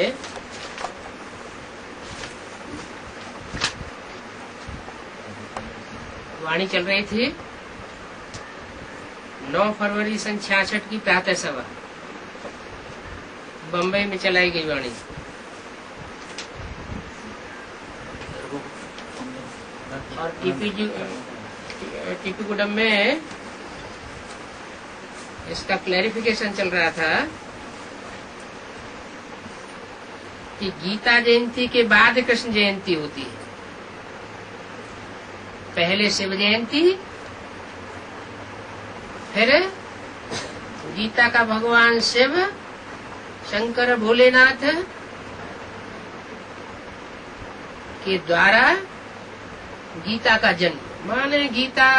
में वाणी चल रही थी 9 फरवरी सन 66 की प्रातः सभा बम्बई में चलाई गई वाणी। और टीपी गुडम में इसका क्लैरिफिकेशन चल रहा था कि गीता जयंती के बाद कृष्ण जयंती होती है। पहले शिव जयंती, फिर गीता का भगवान शिव शंकर भोलेनाथ के द्वारा गीता का जन्म, माने गीता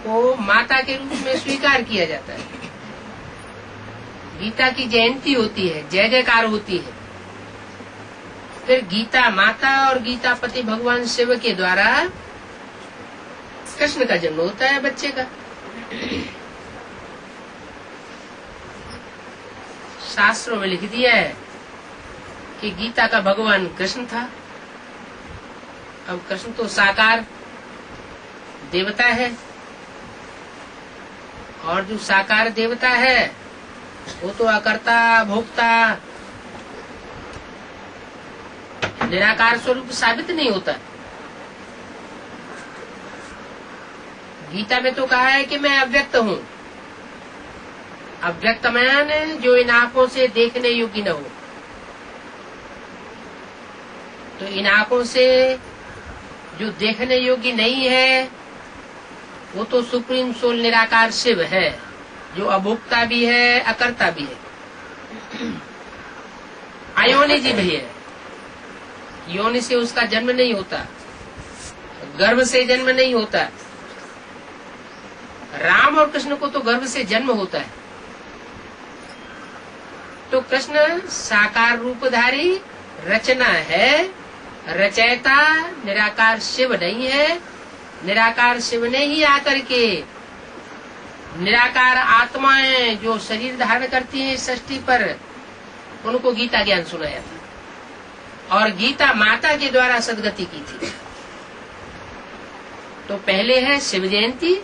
को माता के रूप में स्वीकार किया जाता है। गीता की जयंती होती है, जय जयकार होती है। फिर गीता माता और गीता पति भगवान शिव के द्वारा कृष्ण का जन्म होता है बच्चे का। शास्त्रों में लिख दिया है कि गीता का भगवान कृष्ण था। अब कृष्ण तो साकार देवता है, और जो साकार देवता है वो तो अकर्ता भोक्ता निराकार स्वरूप साबित नहीं होता। गीता में तो कहा है कि मैं अव्यक्त हूँ। अव्यक्त माने जो इन आंखों से देखने योग्य न हो। तो इन आंखों से जो देखने योग्य नहीं है वो तो सुप्रीम सोल निराकार शिव है, जो अभोक्ता भी है अकर्ता भी है, अयोनि जीव भी है। योनि से उसका जन्म नहीं होता, गर्भ से जन्म नहीं होता। राम और कृष्ण को तो गर्भ से जन्म होता है। तो कृष्ण साकार रूपधारी रचना है, रचयिता निराकार शिव नहीं है। निराकार शिव ने ही आकर के निराकार आत्माएं जो शरीर धारण करती हैं सृष्टि पर, उनको गीता ज्ञान सुनाया था और गीता माता के द्वारा सदगति की थी। तो पहले है शिव जयंती,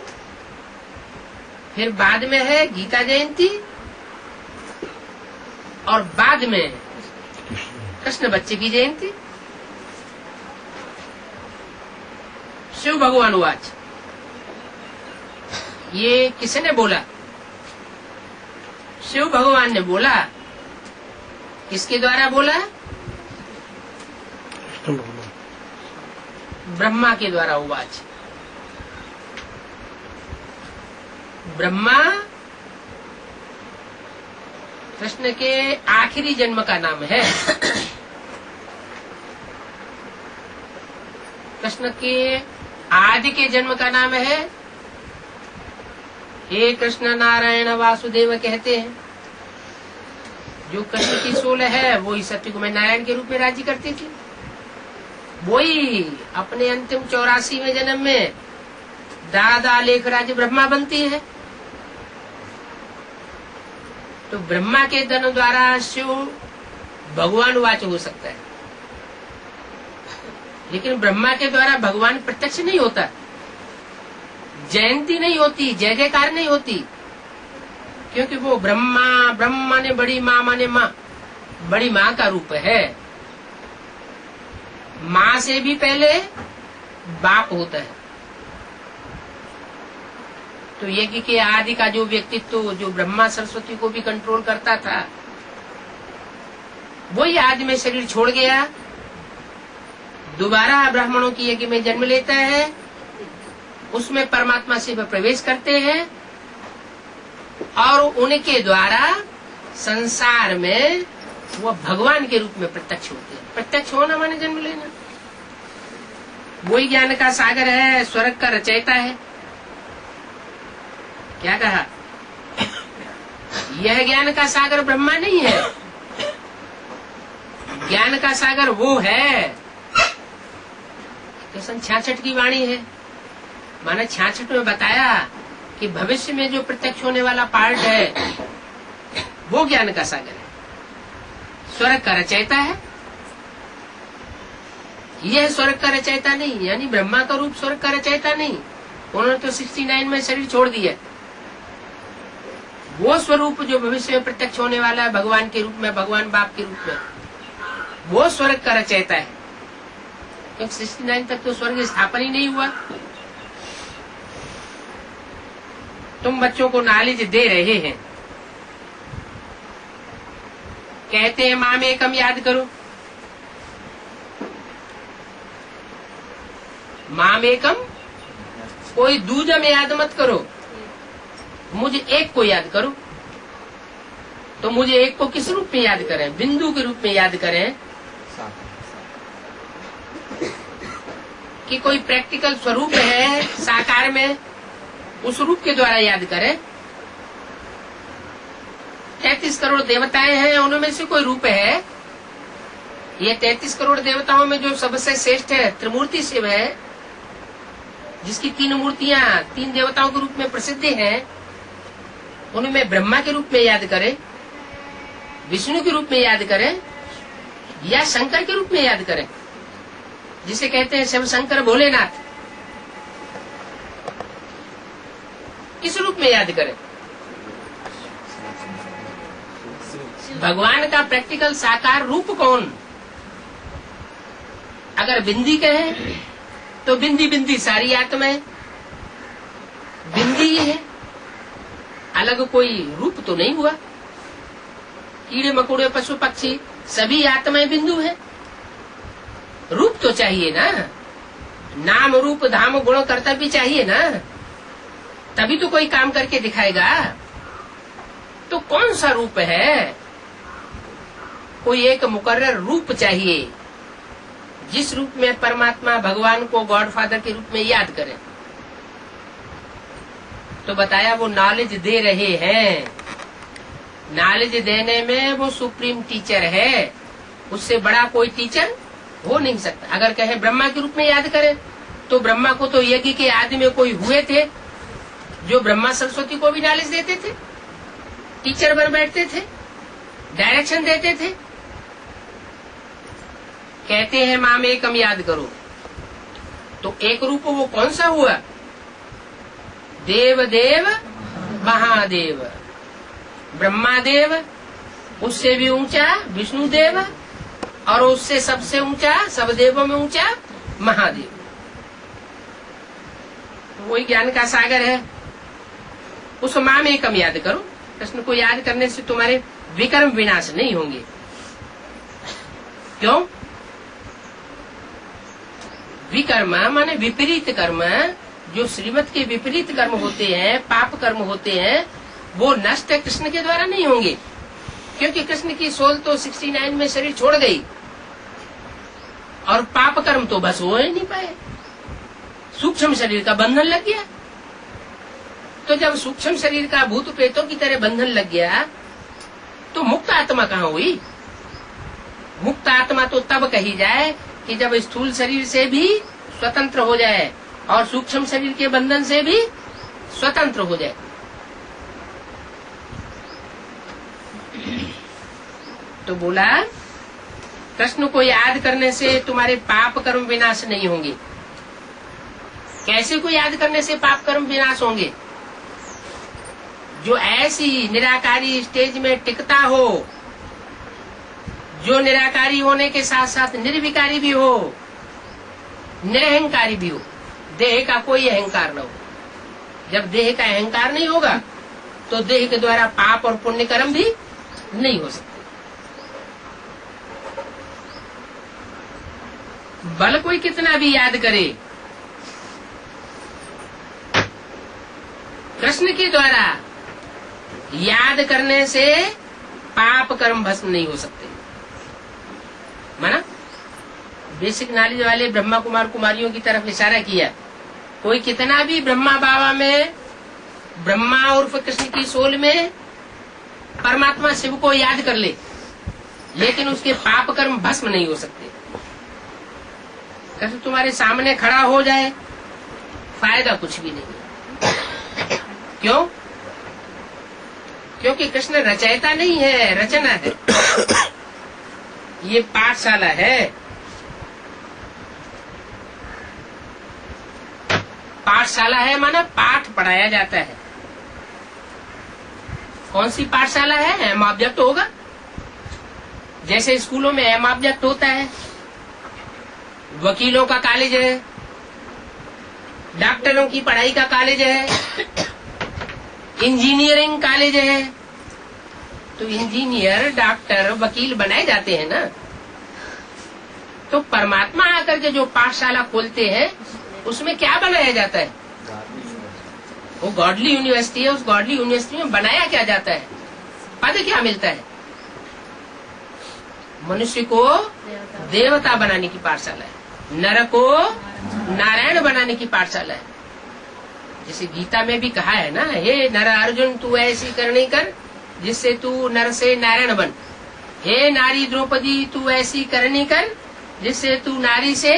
फिर बाद में है गीता जयंती, और बाद में कृष्ण बच्चे की जयंती। शिव भगवान वाच, ये किसने बोला? शिव भगवान ने बोला। किसके द्वारा बोला? ब्रह्मा के द्वारा उवाच। ब्रह्मा कृष्ण के आखिरी जन्म का नाम है। कृष्ण के आदि के जन्म का नाम है हे कृष्ण नारायण वासुदेव कहते हैं। जो कृष्ण की सोल है वो ही सत्ययुग में नारायण के रूप में राज्य करते थे। वही अपने अंतिम 84वें जन्म में दादा लेखराज ब्रह्मा बनती है। तो ब्रह्मा के जन्म द्वारा शिव भगवान वाच हो सकता है, लेकिन ब्रह्मा के द्वारा भगवान प्रत्यक्ष नहीं होता। जयंती नहीं होती, जय जयकार नहीं होती, क्योंकि वो ब्रह्मा, ब्रह्म माने बड़ी माँ, माने माँ, बड़ी माँ का रूप है। माँ से भी पहले बाप होता है। तो यज्ञ के आदि का जो व्यक्तित्व जो ब्रह्मा सरस्वती को भी कंट्रोल करता था, वही आदि में शरीर छोड़ गया, दोबारा ब्राह्मणों की यज्ञ में जन्म लेता है, उसमें परमात्मा शिव प्रवेश करते हैं और उनके द्वारा संसार में वो भगवान के रूप में प्रत्यक्ष होते हैं। प्रत्यक्ष होना माने जन्म लेना। वही ज्ञान का सागर है, स्वर्ग का रचयिता है। क्या कहा? यह ज्ञान का सागर ब्रह्मा नहीं है, ज्ञान का सागर वो है। तो सन 66 की वाणी है, माने 66 में बताया कि भविष्य में जो प्रत्यक्ष होने वाला पार्ट है वो ज्ञान का सागर है। स्वर्ग का रचयिता है। यह स्वर्ग का रचयिता नहीं, यानी ब्रह्मा का रूप स्वर्ग का रचयिता नहीं। उन्होंने तो 69 में शरीर छोड़ दिया। वो स्वरूप जो भविष्य में प्रत्यक्ष होने वाला है भगवान के रूप में, भगवान बाप के रूप में, वो स्वर्ग का रचयिता है। क्योंकि 69 तक तो स्वर्ग स्थापन ही नहीं हुआ। तुम बच्चों को नॉलेज दे रहे हैं, कहते हैं माम एकम याद करो। माम एकम, कोई दूजा में याद मत करो, मुझे एक को याद करो। तो मुझे एक को किस रूप में याद करें? बिंदु के रूप में याद करें कि कोई प्रैक्टिकल स्वरूप है साकार में, उस रूप के द्वारा याद करें। 33 करोड़ देवताएं हैं, उनमें से कोई रूप है। ये 33 करोड़ देवताओं में जो सबसे श्रेष्ठ है त्रिमूर्ति शिव है, जिसकी 3 मूर्तियां 3 देवताओं के रूप में प्रसिद्ध हैं। उनमें ब्रह्मा के रूप में याद करें, विष्णु के रूप में याद करें, या शंकर के रूप में याद करें, जिसे कहते हैं शिव शंकर भोलेनाथ। किस रूप में याद करें? भगवान का प्रैक्टिकल साकार रूप कौन? अगर बिंदी कहें तो बिंदी बिंदी सारी आत्माएं बिंदी ही है, अलग कोई रूप तो नहीं हुआ। कीड़े मकोड़े पशु पक्षी सभी आत्माएं बिंदु है। रूप तो चाहिए ना, नाम रूप धाम गुण कर्तव्य चाहिए ना, तभी तो कोई काम करके दिखाएगा। तो कौन सा रूप है? कोई एक मुकर्रर रूप चाहिए, जिस रूप में परमात्मा भगवान को गॉड फादर के रूप में याद करें। तो बताया वो नॉलेज दे रहे हैं। नॉलेज देने में वो सुप्रीम टीचर है, उससे बड़ा कोई टीचर हो नहीं सकता। अगर कहे ब्रह्मा के रूप में याद करें, तो ब्रह्मा को तो यज्ञ के आदि में कोई हुए थे जो ब्रह्मा सरस्वती को भी नॉलेज देते थे, टीचर बन बैठते थे, डायरेक्शन देते थे। कहते हैं माम एकम याद करो। तो एक रूप वो कौन सा हुआ? देव देव महादेव, ब्रह्मा देव, उससे भी ऊंचा विष्णु देव, और उससे सबसे ऊंचा, सब देवों में ऊंचा महादेव। वही ज्ञान का सागर है। उस माम एकम याद करो। कृष्ण को याद करने से तुम्हारे विकर्म विनाश नहीं होंगे। क्यों? विकर्म माने विपरीत कर्म, जो श्रीमत के विपरीत कर्म होते हैं, पाप कर्म होते हैं, वो नष्ट कृष्ण के द्वारा नहीं होंगे। क्योंकि कृष्ण की सोल तो 69 में शरीर छोड़ गई, और पाप कर्म तो बस हो ही नहीं पाए। सूक्ष्म शरीर का बंधन लग गया। तो जब सूक्ष्म शरीर का भूत प्रेतों की तरह बंधन लग गया, तो मुक्त आत्मा कहाँ हुई? मुक्त आत्मा तो तब कही जाए कि जब स्थूल शरीर से भी स्वतंत्र हो जाए और सूक्ष्म शरीर के बंधन से भी स्वतंत्र हो जाए। तो बोला कृष्ण को याद करने से तुम्हारे पाप कर्म विनाश नहीं होंगे। कैसे को याद करने से पाप कर्म विनाश होंगे? जो ऐसी निराकारी स्टेज में टिकता हो, जो निराकारी होने के साथ साथ निर्विकारी भी हो, निरहंकारी भी हो, देह का कोई अहंकार न हो। जब देह का अहंकार नहीं होगा तो देह के द्वारा पाप और पुण्य कर्म भी नहीं हो सकते। बल कोई कितना भी याद करे, कृष्ण के द्वारा याद करने से पाप कर्म भस्म नहीं हो सकते। माना बेसिक नॉलेज वाले ब्रह्मा कुमार कुमारियों की तरफ इशारा किया। कोई कितना भी ब्रह्मा बाबा में, ब्रह्मा उर्फ कृष्ण की सोल में परमात्मा शिव को याद कर ले, लेकिन उसके पाप कर्म भस्म नहीं हो सकते। कृष्ण तुम्हारे सामने खड़ा हो जाए, फायदा कुछ भी नहीं। क्यों? क्योंकि कृष्ण रचयिता नहीं है, रचना है। ये पाठशाला है। पाठशाला है माना पाठ पढ़ाया जाता है। कौन सी पाठशाला है? एम ऑब्जेक्ट होगा। जैसे स्कूलों में एम ऑब्जेक्ट होता है, वकीलों का कॉलेज है, डॉक्टरों की पढ़ाई का कॉलेज है, इंजीनियरिंग कॉलेज है। तो इंजीनियर, डॉक्टर, वकील बनाए जाते हैं ना। तो परमात्मा आकर के जो पाठशाला खोलते हैं उसमें क्या बनाया जाता है? वो गॉडली यूनिवर्सिटी है। उस गॉडली यूनिवर्सिटी में बनाया क्या जाता है? पद क्या मिलता है? मनुष्य को देवता बनाने की पाठशाला है, नर को नारायण बनाने की पाठशाला है। जैसे गीता में भी कहा है ना, हे नर अर्जुन तू ऐसी करनी कर जिससे तू नर से नारायण बन। हे नारी द्रौपदी तू ऐसी करनी कर जिससे तू नारी से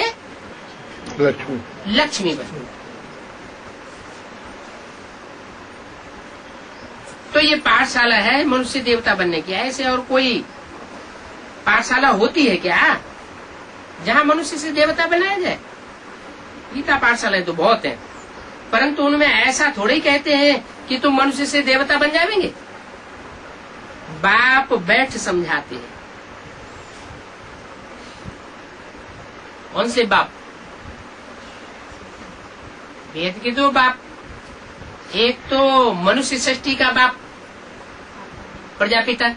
लक्ष्मी बन। तो ये पाठशाला है मनुष्य देवता बनने की। ऐसे और कोई पाठशाला होती है क्या जहाँ मनुष्य से देवता बनाया जाए? गीता पाठशाला तो बहुत है, परंतु उनमें ऐसा थोड़े ही कहते हैं कि तुम मनुष्य से देवता बन जाएंगे। बाप बैठ समझाते हैं। कौन से बाप? वेद के दो बाप। एक तो मनुष्य सृष्टि का बाप प्रजापिता,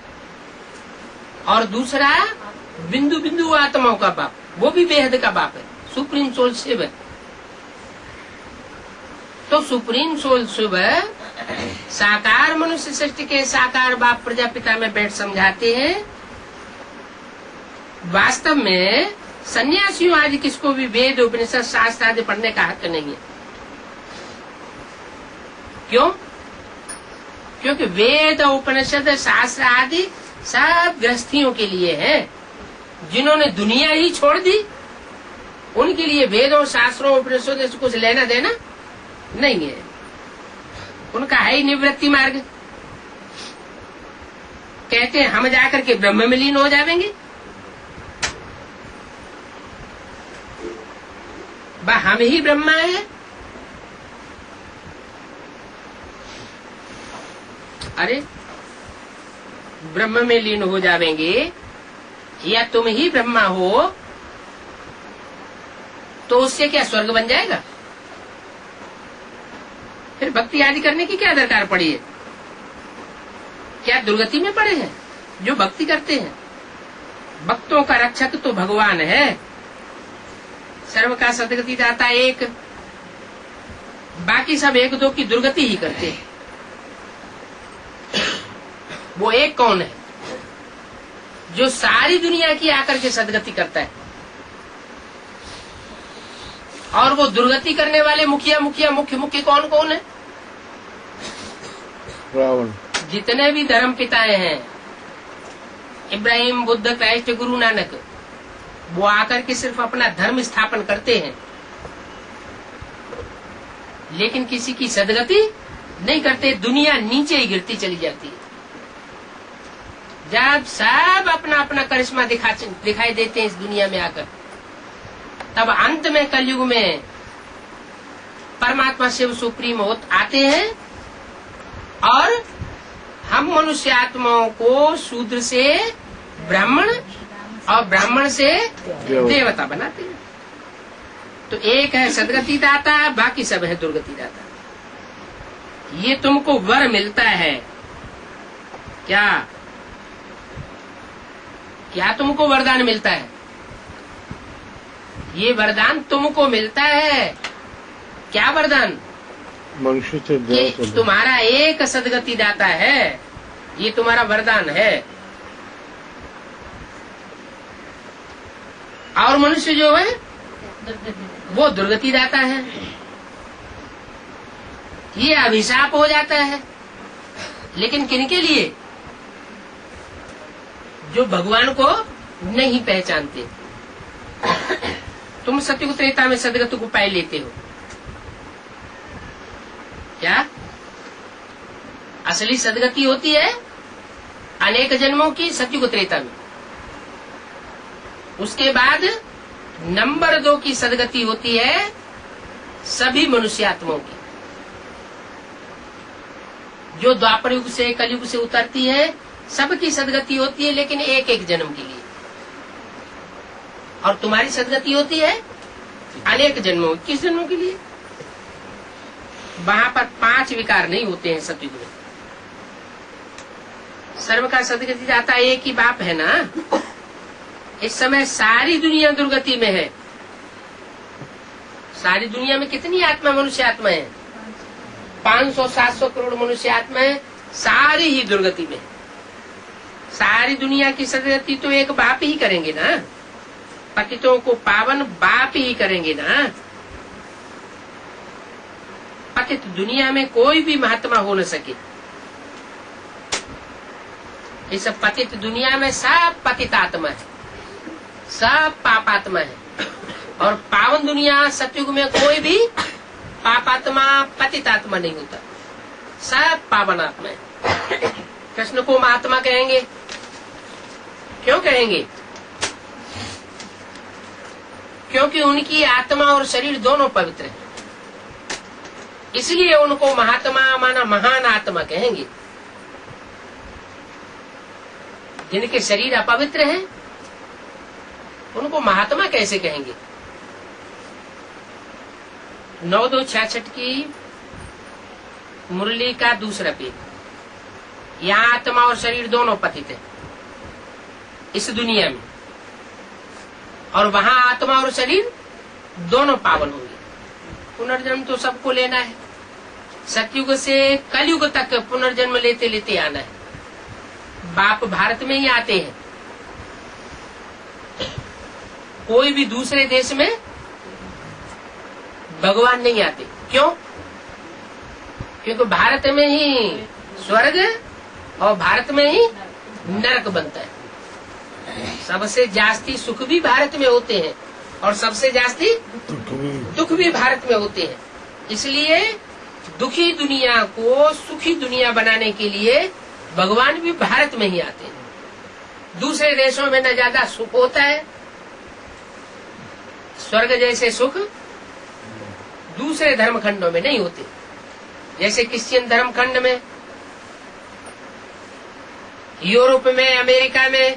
और दूसरा बिंदु बिंदु आत्माओं का बाप, वो भी बेहद का बाप है, सुप्रीम सोल शिव। तो सुप्रीम सोल शिव साकार मनुष्य सृष्टि के साकार बाप प्रजापिता में बैठ समझाते हैं। वास्तव में सन्यासियों आदि किसको भी वेद उपनिषद शास्त्र आदि पढ़ने का हक नहीं है। क्यों? क्योंकि वेद उपनिषद शास्त्र आदि सब गृहस्थियों के लिए है। जिन्होंने दुनिया ही छोड़ दी उनके लिए वेदों शास्त्रों उपनिषदों से कुछ लेना देना नहीं है। उनका है ही निवृत्ति मार्ग। कहते हैं हम जाकर के ब्रह्म में लीन हो जाएंगे। हम ही ब्रह्मा है। अरे ब्रह्म में लीन हो जाएंगे या तुम ही ब्रह्मा हो तो उससे क्या स्वर्ग बन जाएगा? फिर भक्ति आदि करने की क्या दरकार पड़ी है? क्या दुर्गति में पड़े हैं जो भक्ति करते हैं? भक्तों का रक्षक तो भगवान है। सर्व का सदगति दाता एक, बाकी सब एक दो की दुर्गति ही करते हैं। वो एक कौन है जो सारी दुनिया की आकर के सदगति करता है? और वो दुर्गति करने वाले मुखिया मुख्य कौन कौन है? रावण। जितने भी धर्म पिताएं हैं, इब्राहिम, बुद्ध, क्राइस्ट, गुरु नानक, वो आकर के सिर्फ अपना धर्म स्थापन करते हैं, लेकिन किसी की सदगति नहीं करते। दुनिया नीचे ही गिरती चली जाती है। जब सब अपना अपना करिश्मा दिखाई देते हैं इस दुनिया में आकर, तब अंत में कलयुग में परमात्मा शिव सुप्रीम आते हैं और हम मनुष्य आत्माओं को शूद्र से ब्राह्मण और ब्राह्मण से देवता बनाते हैं। तो एक है सदगति दाता, बाकी सब है दुर्गति दाता। ये तुमको वर मिलता है। क्या क्या तुमको वरदान मिलता है? ये वरदान तुमको मिलता है। क्या वरदान? मनुष्य से कि तुम्हारा एक सदगति दाता है, ये तुम्हारा वरदान है। और मनुष्य जो है वो दुर्गति दाता है। ये अभिशाप हो जाता है। लेकिन किनके लिए? जो भगवान को नहीं पहचानते। तुम सत्युग त्रेता में सदगति को पाए लेते हो क्या? असली सदगति होती है अनेक जन्मों की सत्युग त्रेता में। उसके बाद नंबर 2 की सदगति होती है सभी मनुष्यात्माओं की, जो द्वापर युग से कलयुग से उतरती है। सबकी सदगति होती है, लेकिन एक एक जन्म के लिए। और तुम्हारी सदगति होती है अनेक जन्मों, किस जन्मों के लिए? वहां पर 5 विकार नहीं होते हैं सतयुग में। सर्व का सदगति जाता एक ही बाप है ना। इस समय सारी दुनिया दुर्गति में है। सारी दुनिया में कितनी आत्मा, मनुष्य आत्मा है? 500-700 करोड़ मनुष्य आत्मा है, सारी ही दुर्गति में। सारी दुनिया की सदगति तो एक बाप ही करेंगे ना। पतितों को पावन बाप ही करेंगे ना। पतित दुनिया में कोई भी महात्मा हो न सके। इस पतित दुनिया में सब पतित आत्मा है, सब पापात्मा है। और पावन दुनिया सतयुग में कोई भी पापात्मा पतित आत्मा नहीं होता, सब पावन आत्मा है। कृष्ण को महात्मा कहेंगे, क्यों कहेंगे? क्योंकि उनकी आत्मा और शरीर दोनों पवित्र है, इसलिए उनको महात्मा माना महान आत्मा कहेंगे। जिनके शरीर अपवित्र है उनको महात्मा कैसे कहेंगे? 9-2-66 की मुरली का दूसरा पेज। यहाँ आत्मा और शरीर दोनों पतित है इस दुनिया में, और वहां आत्मा और शरीर दोनों पावन होंगे। पुनर्जन्म तो सबको लेना है। सतयुग से कलयुग तक पुनर्जन्म लेते लेते आना है। बाप भारत में ही आते हैं, कोई भी दूसरे देश में भगवान नहीं आते। क्यों? क्योंकि भारत में ही स्वर्ग और भारत में ही नरक बनता है। सबसे जास्ती सुख भी भारत में होते हैं और सबसे जास्ती दुख भी भारत में होते हैं। इसलिए दुखी दुनिया को सुखी दुनिया बनाने के लिए भगवान भी भारत में ही आते हैं। दूसरे देशों में न ज्यादा सुख होता है, स्वर्ग जैसे सुख दूसरे धर्म खंडों में नहीं होते। जैसे क्रिश्चियन धर्म खंड में, यूरोप में, अमेरिका में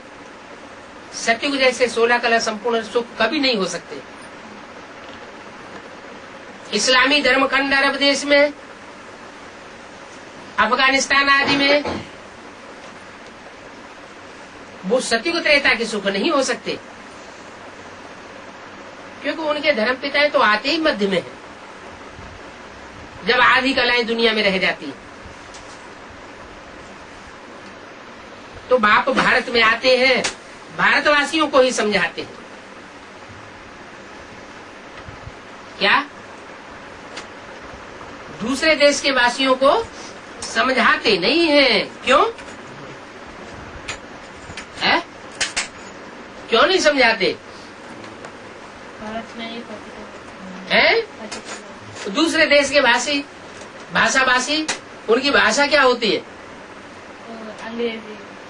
सतयुग जैसे 16 कला संपूर्ण सुख कभी नहीं हो सकते। इस्लामी धर्म खंड अरब देश में, अफगानिस्तान आदि में वो सतयुग त्रेता के सुख नहीं हो सकते, क्योंकि उनके धर्म पिताएं तो आते ही मध्य में है, जब आधी कलाएं दुनिया में रह जाती है। तो बाप भारत में आते हैं, भारतवासियों को ही समझाते हैं। क्या? दूसरे देश के वासियों को समझाते नहीं हैं। क्यों है? क्यों नहीं समझाते हैं? दूसरे देश के भाषाभाषी उनकी भाषा क्या होती है?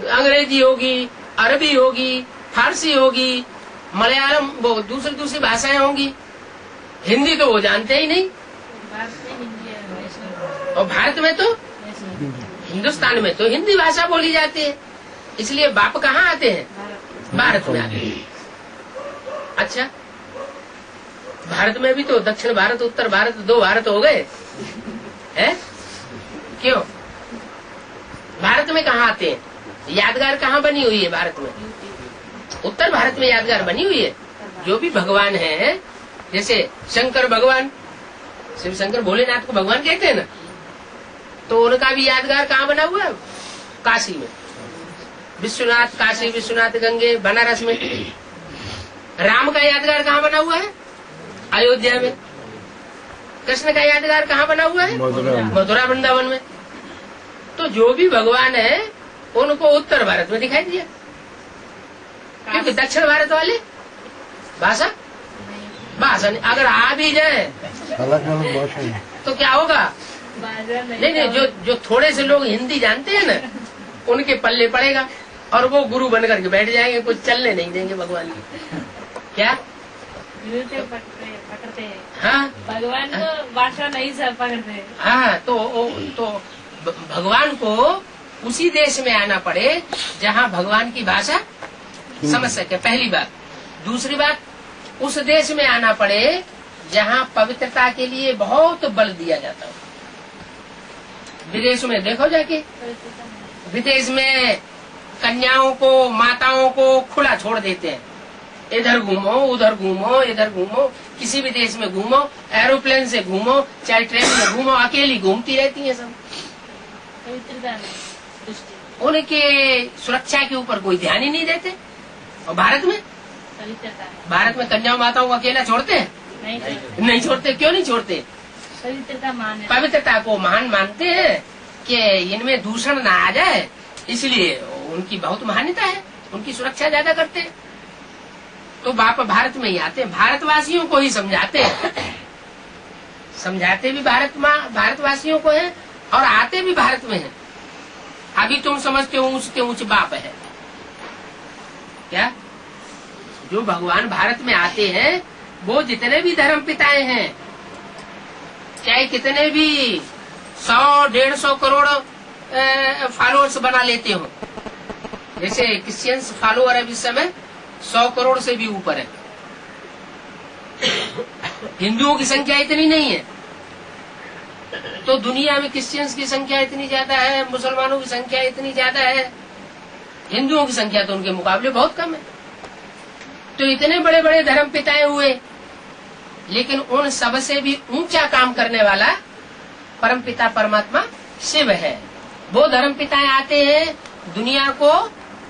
अंग्रेजी होगी, अरबी होगी, फारसी होगी, मलयालम, वो दूसरी भाषाएं होंगी। हिंदी तो वो जानते ही नहीं। और भारत में तो, हिंदुस्तान में तो हिंदी भाषा बोली जाती है। इसलिए बाप कहाँ आते हैं? भारत में आते हैं। अच्छा, भारत में भी तो दक्षिण भारत, उत्तर भारत, 2 भारत हो गए हैं? क्यों? भारत में कहाँ आते हैं? यादगार कहाँ बनी हुई है भारत में? उत्तर भारत में यादगार बनी हुई है। जो भी भगवान है, जैसे शंकर भगवान, शिव शंकर भोलेनाथ को भगवान कहते हैं ना, तो उनका भी यादगार कहाँ बना हुआ है? काशी में। विश्वनाथ, काशी विश्वनाथ, गंगे, बनारस में। राम का यादगार कहाँ बना हुआ है? अयोध्या में। कृष्ण का यादगार कहाँ बना हुआ है? मथुरा वृंदावन में। तो जो भी भगवान है उनको उत्तर भारत में दिखाई दिया, क्योंकि दक्षिण भारत वाले भाषा नहीं। अगर आ भी जाए तो क्या होगा? नहीं, जो थोड़े से लोग हिंदी जानते हैं ना, उनके पल्ले पड़ेगा। और वो गुरु बन करके बैठ जाएंगे, कुछ चलने नहीं देंगे भगवान की। क्या पकड़ते हैं? हाँ, भगवान को भाषा नहीं सब पकड़ते। हाँ, तो भगवान को उसी देश में आना पड़े जहाँ भगवान की भाषा समझ सके, पहली बात। दूसरी बात, उस देश में आना पड़े जहाँ पवित्रता के लिए बहुत बल दिया जाता हो। विदेश में देखो जाके, विदेश में कन्याओं को, माताओं को खुला छोड़ देते हैं, इधर घूमो उधर घूमो, इधर घूमो, किसी भी देश में घूमो, एरोप्लेन से घूमो, चाहे ट्रेन में घूमो, अकेली घूमती रहती है सब। उनके सुरक्षा के ऊपर कोई ध्यान ही नहीं देते। और भारत में कन्या माताओं को अकेला छोड़ते हैं? नहीं छोड़ते। क्यों नहीं छोड़ते? पवित्रता को महान मानते हैं कि इनमें दूषण ना आ जाए, इसलिए उनकी बहुत महानता है, उनकी सुरक्षा ज्यादा करते हैं। तो बाप भारत में ही आते हैं, भारतवासियों को ही समझाते हैं। समझाते भी भारतवासियों को है और आते भी भारत में है। अभी तुम समझते हो ऊंच के ऊंच बाप है क्या? जो भगवान भारत में आते हैं वो जितने भी धर्म पिताएं हैं, चाहे कितने भी 100-150 करोड़ फॉलोअर्स बना लेते हो, जैसे क्रिश्चियंस फॉलोअर है इस समय 100 करोड़ से भी ऊपर है। हिंदुओं की संख्या इतनी नहीं है, तो दुनिया में क्रिश्चियंस की संख्या इतनी ज्यादा है, मुसलमानों की संख्या इतनी ज्यादा है, हिंदुओं की संख्या तो उनके मुकाबले बहुत कम है। तो इतने बड़े बड़े धर्म पिताएं हुए, लेकिन उन सब से भी ऊंचा काम करने वाला परम पिता परमात्मा शिव है। वो धर्म पिताएं आते हैं, दुनिया को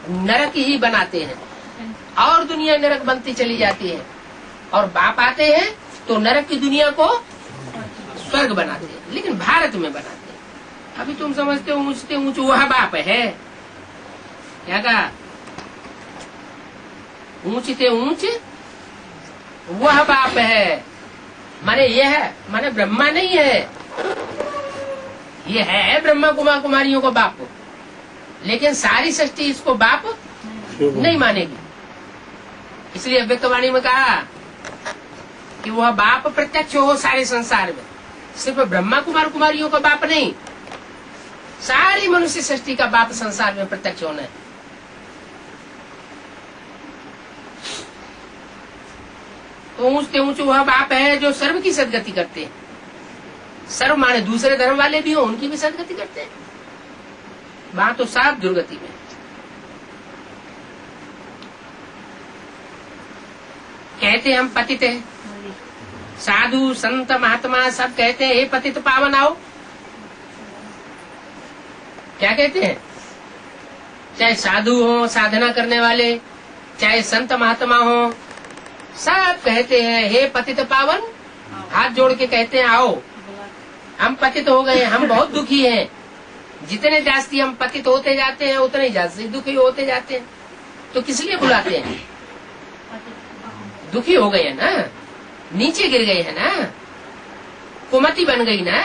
नरक ही बनाते हैं और दुनिया नरक बनती चली जाती है, और बाप आते हैं तो नरक की दुनिया को स्वर्ग बनाते हैं, लेकिन भारत में बनाते हैं। अभी तुम समझते हो ऊंचते ऊंच वह बाप है, क्या कहा? ऊंचते ऊंच वह बाप है, माने यह है, माने ब्रह्मा नहीं है, ये है ब्रह्मा कुमारियों को बाप, लेकिन सारी सृष्टि इसको बाप नहीं मानेगी। इसलिए अव्यक्तवाणी में कहा कि वह बाप प्रत्यक्ष हो सारे संसार में, सिर्फ ब्रह्मा कुमारियों का बाप नहीं, सारी मनुष्य सृष्टि का बाप संसार में प्रत्यक्ष होना है। तो ऊंचते ऊंच वह बाप है जो सर्व की सदगति करते हैं। सर्व माने दूसरे धर्म वाले भी हो, उनकी भी सदगति करते हैं। वहां तो साफ दुर्गति में। कहते हम पतित हैं, साधु संत महात्मा सब कहते हैं हे पतित पावन आओ। क्या कहते हैं? चाहे साधु हो, साधना करने वाले, चाहे संत महात्मा हो, सब कहते हैं हे पतित पावन, हाथ जोड़ के कहते हैं आओ, हम पतित हो गए, हम बहुत दुखी हैं। जितने जास्ती हम पतित होते जाते हैं उतने जास्ती दुखी होते जाते हैं। तो किस लिए बुलाते हैं? दुखी हो गए ना, नीचे गिर गए हैं ना, कुमति बन गई ना।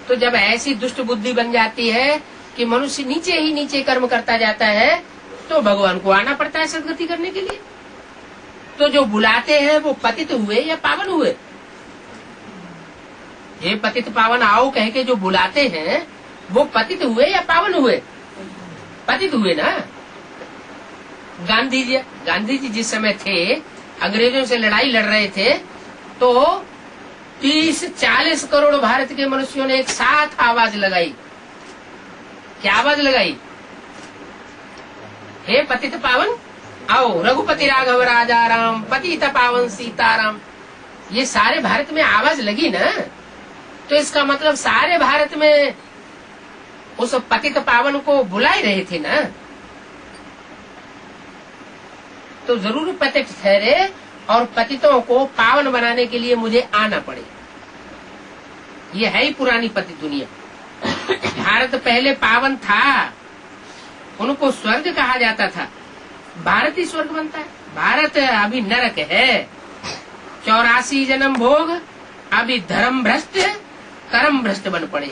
तो जब ऐसी दुष्ट बुद्धि बन जाती है कि मनुष्य नीचे ही नीचे कर्म करता जाता है, तो भगवान को आना पड़ता है सदगति करने के लिए। तो जो बुलाते हैं वो पतित हुए या पावन हुए? ये पतित पावन आओ कह के जो बुलाते हैं वो पतित हुए या पावन हुए? पतित हुए ना। गांधी जी जिस समय थे, अंग्रेजों से लड़ाई लड़ रहे थे, तो 30-40 करोड़ भारत के मनुष्यों ने एक साथ आवाज लगाई। क्या आवाज लगाई? हे पतित पावन आओ, रघुपति राघव राजा राम, पतित पावन सीताराम। ये सारे भारत में आवाज लगी ना, तो इसका मतलब सारे भारत में उस पतित पावन को बुला ही रहे थे ना। तो जरूर पतित ठहरे, और पतितों को पावन बनाने के लिए मुझे आना पड़े। ये है ही पुरानी पतित दुनिया। भारत पहले पावन था, उनको स्वर्ग कहा जाता था, भारत ही स्वर्ग बनता है। भारत अभी नरक है। 84 जन्म भोग, अभी धर्म भ्रष्ट कर्म भ्रष्ट बन पड़े।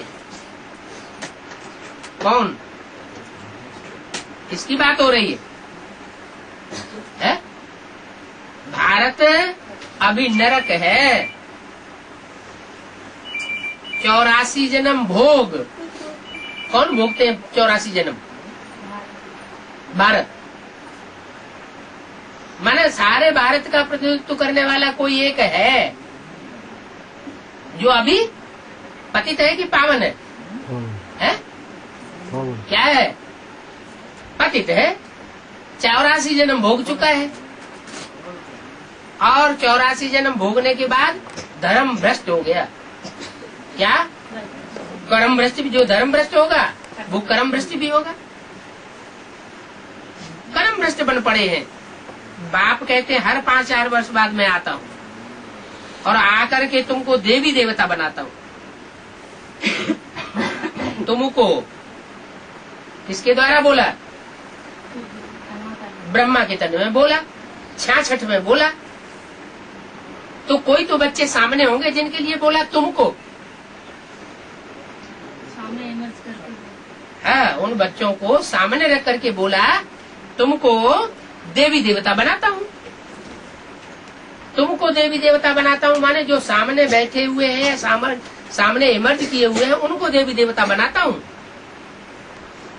कौन? किसकी बात हो रही है? भारत अभी नरक है। 84 जन्म भोग। कौन भोगते हैं 84 जन्म? भारत। माने सारे भारत का प्रतिनिधित्व करने वाला कोई एक है जो अभी पतित है कि पावन है? क्या है? पतित है। 84 जन्म भोग चुका है और 84 जन्म भोगने के बाद धर्म भ्रष्ट हो गया। क्या? कर्म भ्रष्ट भी। जो धर्म भ्रष्ट होगा वो कर्म भ्रष्ट भी होगा। कर्म भ्रष्ट बन पड़े हैं। बाप कहते हैं हर 5-4 वर्ष बाद मैं आता हूँ और आकर के तुमको देवी देवता बनाता हूँ। तुमको किसके द्वारा बोला? ब्रह्मा के तन में बोला, 66 में बोला। तो कोई तो बच्चे सामने होंगे जिनके लिए बोला तुमको। सामने इमर्ज करके। हाँ, उन बच्चों को सामने रख करके बोला तुमको देवी देवता बनाता हूँ। तुमको देवी देवता बनाता हूँ माने जो सामने बैठे हुए हैं, सामने इमर्ज किए हुए हैं, उनको देवी देवता बनाता हूँ।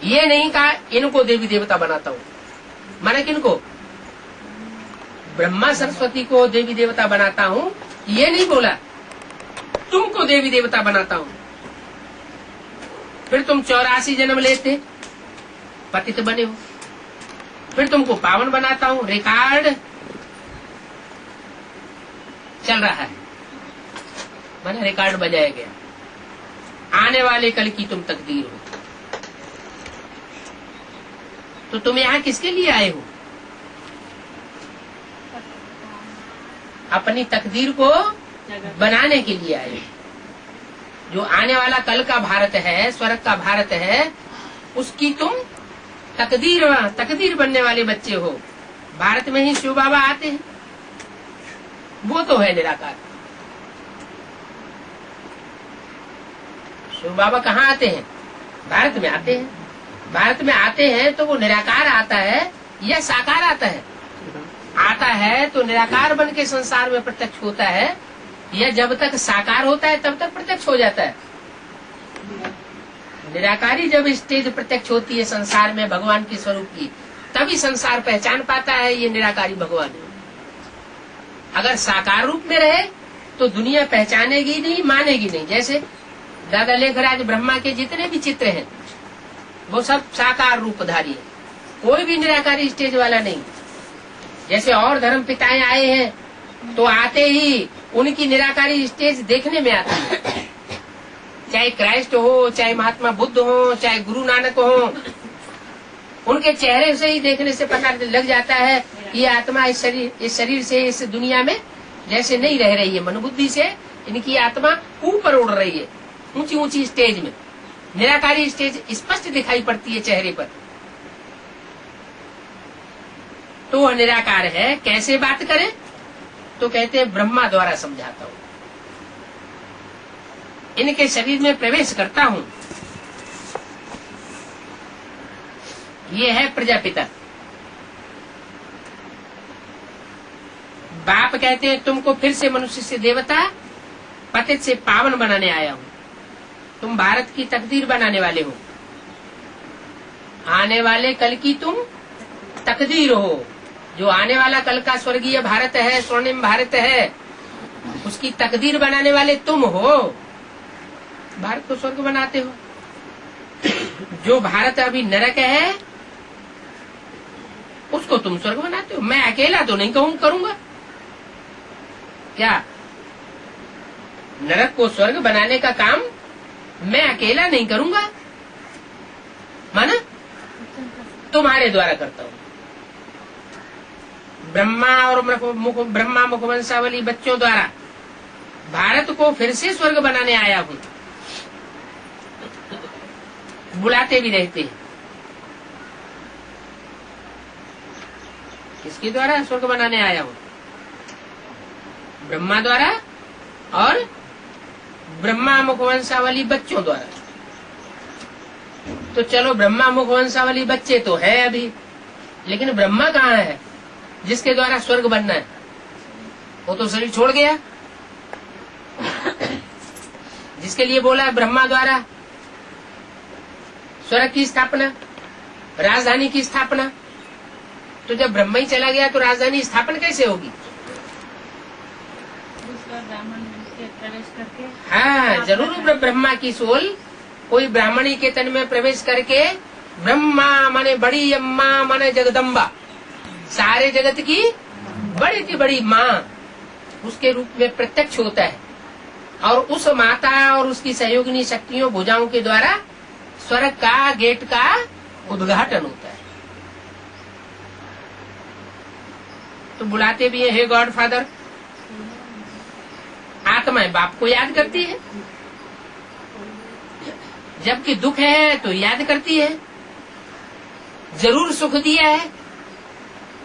ये नहीं कहा इनको देवी देवता बनाता हूँ। माने किनको? ब्रह्मा सरस्वती को देवी देवता बनाता हूँ, ये नहीं बोला। तुमको देवी देवता बनाता हूँ। फिर तुम 84 जन्म लेते, पतित बने हो। फिर तुमको पावन बनाता हूँ। रिकॉर्ड चल रहा है, मैंने रिकॉर्ड बजाया गया। आने वाले कल की तुम तकदीर हो। तो तुम यहाँ किसके लिए आए हो? अपनी तकदीर को बनाने के लिए आए हो। जो आने वाला कल का भारत है, स्वर्ग का भारत है, उसकी तुम तकदीर बनने वाले बच्चे हो। भारत में ही शिव बाबा आते हैं, वो तो है निराकार। शिव बाबा कहाँ आते हैं? भारत में आते हैं। भारत में आते हैं तो वो निराकार आता है या साकार आता है? आता है तो निराकार बन के संसार में प्रत्यक्ष होता है, या जब तक साकार होता है तब तक प्रत्यक्ष हो जाता है? निराकारी जब स्टेज प्रत्यक्ष होती है संसार में भगवान के स्वरूप की, तभी संसार पहचान पाता है ये निराकारी भगवान है। अगर साकार रूप में रहे तो दुनिया पहचानेगी नहीं, मानेगी नहीं। जैसे दादा लेखराज ब्रह्मा के जितने भी चित्र हैं वो सब साकार रूपधारी है, कोई भी निराकारी स्टेज वाला नहीं। जैसे और धर्म पिताएं आए हैं तो आते ही उनकी निराकारी स्टेज देखने में आती है। चाहे क्राइस्ट हो, चाहे महात्मा बुद्ध हो, चाहे गुरु नानक हो, उनके चेहरे से ही देखने से पता लग जाता है ये आत्मा इस शरीर से इस दुनिया में जैसे नहीं रह रही है। मनोबुद्धि से इनकी आत्मा ऊपर उड़ रही है, ऊंची ऊंची स्टेज में। निराकारी स्टेज स्पष्ट दिखाई पड़ती है चेहरे पर। तो वह निराकार है। कैसे बात करें? तो कहते हैं ब्रह्मा द्वारा समझाता हूँ, इनके शरीर में प्रवेश करता हूँ। ये है प्रजापिता। बाप कहते हैं तुमको फिर से मनुष्य से देवता, पतित से पावन बनाने आया हूँ। तुम भारत की तकदीर बनाने वाले हो। आने वाले कल की तुम तकदीर हो। जो आने वाला कल का स्वर्गीय भारत है, स्वर्णिम भारत है, उसकी तकदीर बनाने वाले तुम हो। भारत को स्वर्ग बनाते हो। जो भारत अभी नरक है उसको तुम स्वर्ग बनाते हो। मैं अकेला तो नहीं करूंगा क्या? नरक को स्वर्ग बनाने का काम मैं अकेला नहीं करूंगा, माना तुम्हारे द्वारा करता हूँ। ब्रह्मा और ब्रह्मा मुखवंशावली बच्चों द्वारा भारत को फिर से स्वर्ग बनाने आया हूँ। बुलाते भी रहते हैं। किसके द्वारा स्वर्ग बनाने आया हूँ? ब्रह्मा द्वारा और ब्रह्मा मुखवंशावली बच्चों द्वारा। तो चलो ब्रह्मा मुख वंशावली बच्चे तो है अभी, लेकिन ब्रह्मा कहाँ है जिसके द्वारा स्वर्ग बनना है? वो तो शरीर छोड़ गया। जिसके लिए बोला है ब्रह्मा द्वारा स्वर्ग की स्थापना, राजधानी की स्थापना, तो जब ब्रह्मा ही चला गया तो राजधानी स्थापना कैसे होगी? दूसरा ब्राह्मण के प्रवेश करके। हाँ, जरूर ब्रह्मा की सोल कोई ब्राह्मणी के तन में प्रवेश करके ब्रह्मा माने बड़ी अम्मा माने जगदम्बा, सारे जगत की बड़ी की बड़ी माँ उसके रूप में प्रत्यक्ष होता है, और उस माता और उसकी सहयोगिनी शक्तियों भुजाओं के द्वारा स्वर्ग का गेट का उद्घाटन होता है। तो बुलाते भी है, हे गॉड फादर। आत्माएं बाप को याद करती है, जबकि दुख है तो याद करती है। जरूर सुख दिया है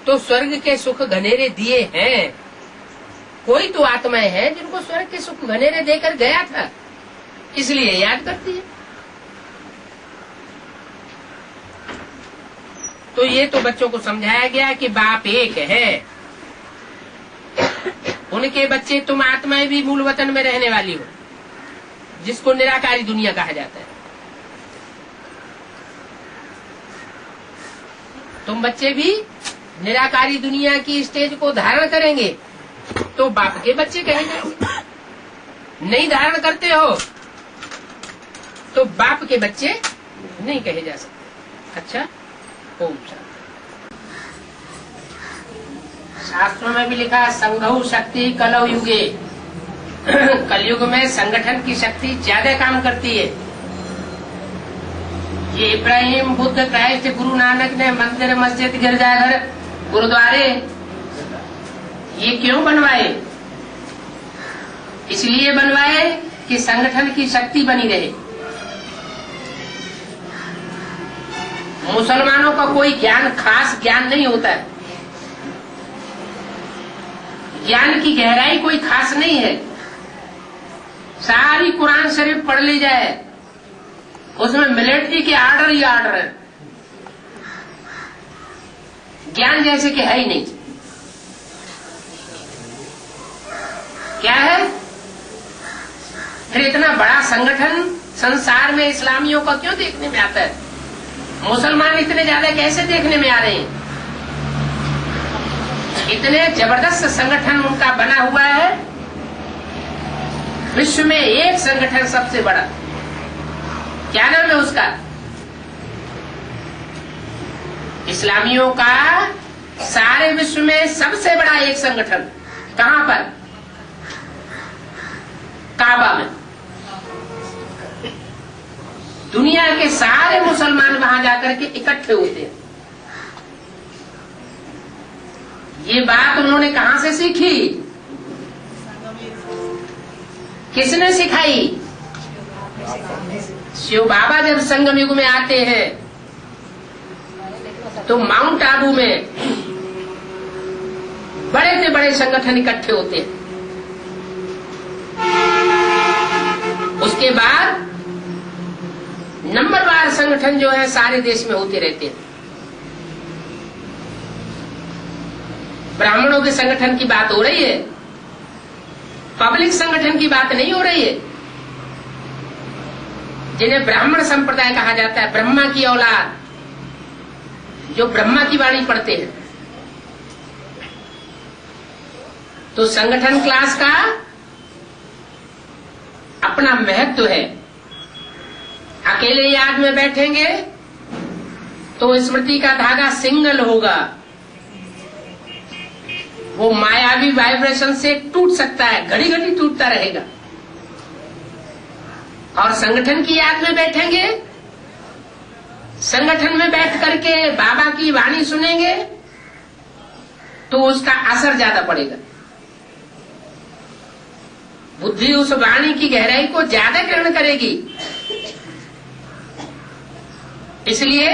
तो स्वर्ग के सुख घनेरे दिए हैं। कोई तो आत्माएं हैं जिनको स्वर्ग के सुख घनेरे देकर गया था, इसलिए याद करती है। तो ये तो बच्चों को समझाया गया कि बाप एक है, उनके बच्चे तुम आत्माएं भी मूल वतन में रहने वाली हो, जिसको निराकारी दुनिया कहा जाता है। तुम बच्चे भी निराकारी दुनिया की स्टेज को धारण करेंगे तो बाप के बच्चे कहे जाएंगे। नहीं धारण करते हो तो बाप के बच्चे नहीं कहे जा सकते। अच्छा, ओम शांति। शास्त्रों में भी लिखा है संघौ शक्ति कलौ युगे। कलयुग में संगठन की शक्ति ज्यादा काम करती है। ये इब्राहिम, बुद्ध, क्राइस्ट, गुरु नानक ने मंदिर, मस्जिद, गिरजाघर, गुरुद्वारे ये क्यों बनवाए? इसलिए बनवाए कि संगठन की शक्ति बनी रहे। मुसलमानों का कोई ज्ञान खास ज्ञान नहीं होता है, ज्ञान की गहराई कोई खास नहीं है। सारी कुरान शरीफ पढ़ ली जाए, उसमें मिलिट्री के आर्डर ही आर्डर है, ज्ञान जैसे कि है ही नहीं। क्या है? फिर इतना बड़ा संगठन संसार में इस्लामियों का क्यों देखने में आता है? मुसलमान इतने ज्यादा कैसे देखने में आ रहे हैं? इतने जबरदस्त संगठन उनका बना हुआ है। विश्व में एक संगठन सबसे बड़ा, क्या नाम है उसका? इस्लामियों का सारे विश्व में सबसे बड़ा एक संगठन कहां पर? काबा में। दुनिया के सारे मुसलमान वहां जाकर के इकट्ठे होते हैं। ये बात उन्होंने कहां से सीखी? किसने सिखाई? शिव बाबा जब संगम युग में आते हैं तो माउंट आबू में बड़े से बड़े संगठन इकट्ठे होते हैं। उसके बाद नंबरवार संगठन जो है सारे देश में होते रहते हैं। ब्राह्मणों के संगठन की बात हो रही है, पब्लिक संगठन की बात नहीं हो रही है। जिन्हें ब्राह्मण संप्रदाय कहा जाता है, ब्रह्मा की औलाद, जो ब्रह्मा की वाणी पढ़ते हैं। तो संगठन क्लास का अपना महत्व है। अकेले याद में बैठेंगे तो स्मृति का धागा सिंगल होगा, वो मायावी वाइब्रेशन से टूट सकता है, घड़ी घड़ी टूटता रहेगा। और संगठन की याद में बैठेंगे, संगठन में बैठ करके बाबा की वाणी सुनेंगे तो उसका असर ज्यादा पड़ेगा। बुद्धि उस वाणी की गहराई को ज्यादा ग्रहण करेगी। इसलिए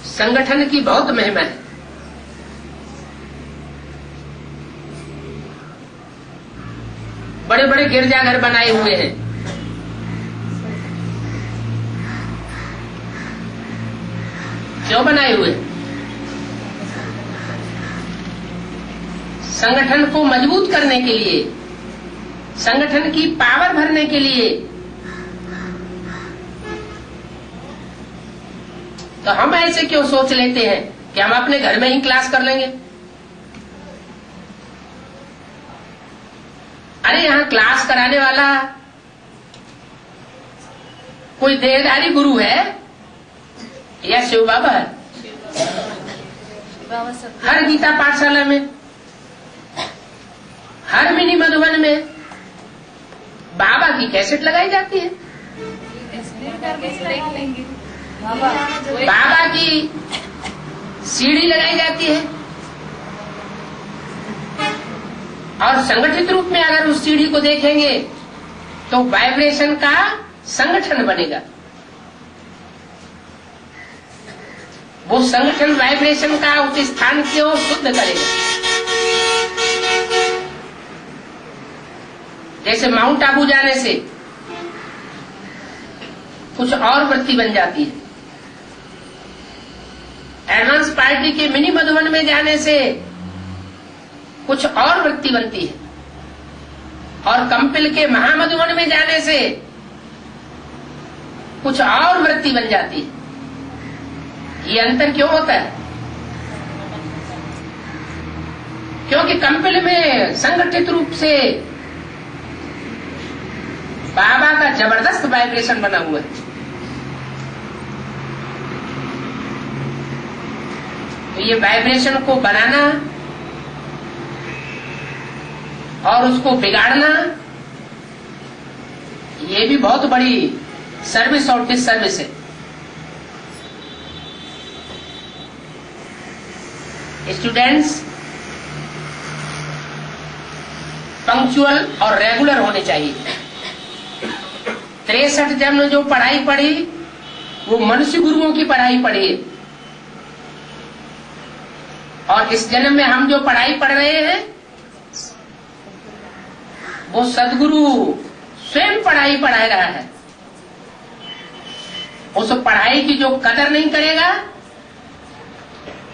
संगठन की बहुत महिमा है। बड़े बड़े गिरजाघर बनाए हुए हैं, क्यों बनाए हुए? संगठन को मजबूत करने के लिए, संगठन की पावर भरने के लिए। तो हम ऐसे क्यों सोच लेते हैं कि हम अपने घर में ही क्लास कर लेंगे? अरे यहाँ क्लास कराने वाला कोई देहधारी गुरु है या शिव बाबा है? हर गीता पाठशाला में, हर मिनी मधुबन में बाबा की कैसेट लगाई जाती है, बाबा की सीडी लगाई जाती है, और संगठित रूप में अगर उस सीडी को देखेंगे तो वाइब्रेशन का संगठन बनेगा। वो संगठन वाइब्रेशन का उस स्थान को शुद्ध करेगा। जैसे माउंट आबू जाने से कुछ और वृत्ति बन जाती है, एडवांस पार्टी के मिनी मधुबन में जाने से कुछ और वृत्ति बनती है, और कंपिल के महामधुबन में जाने से कुछ और वृत्ति बन जाती है। ये अंतर क्यों होता है? क्योंकि कंपिल में संगठित रूप से बाबा का जबरदस्त वाइब्रेशन बना हुआ है। तो ये वाइब्रेशन को बनाना और उसको बिगाड़ना, ये भी बहुत बड़ी सर्विस और डिसर्विस है। स्टूडेंट्स पंक्चुअल और रेगुलर होने चाहिए। 63 जन्म जो पढ़ाई पढ़ी वो मनुष्य गुरुओं की पढ़ाई पढ़ी है, और इस जन्म में हम जो पढ़ाई पढ़ रहे हैं वो सदगुरु स्वयं पढ़ाई पढ़ा रहा है। उस पढ़ाई की जो कदर नहीं करेगा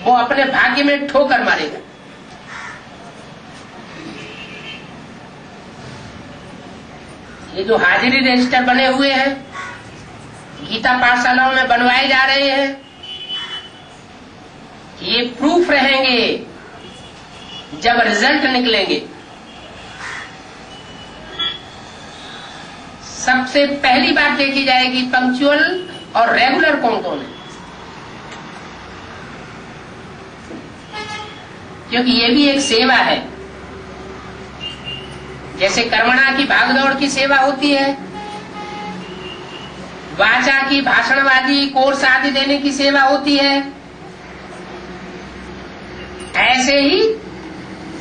वो अपने भाग्य में ठोकर मारेगा। ये जो हाजिरी रजिस्टर बने हुए हैं, गीता पाठशालाओं में बनवाए जा रहे हैं, ये प्रूफ रहेंगे जब रिजल्ट निकलेंगे। सबसे पहली बात देखी जाएगी पंक्चुअल और रेगुलर कौन कौन है, क्योंकि ये भी एक सेवा है। जैसे कर्मणा की भागदौड़ की सेवा होती है, वाचा की भाषणवादी कोर्स आदि देने की सेवा होती है, ऐसे ही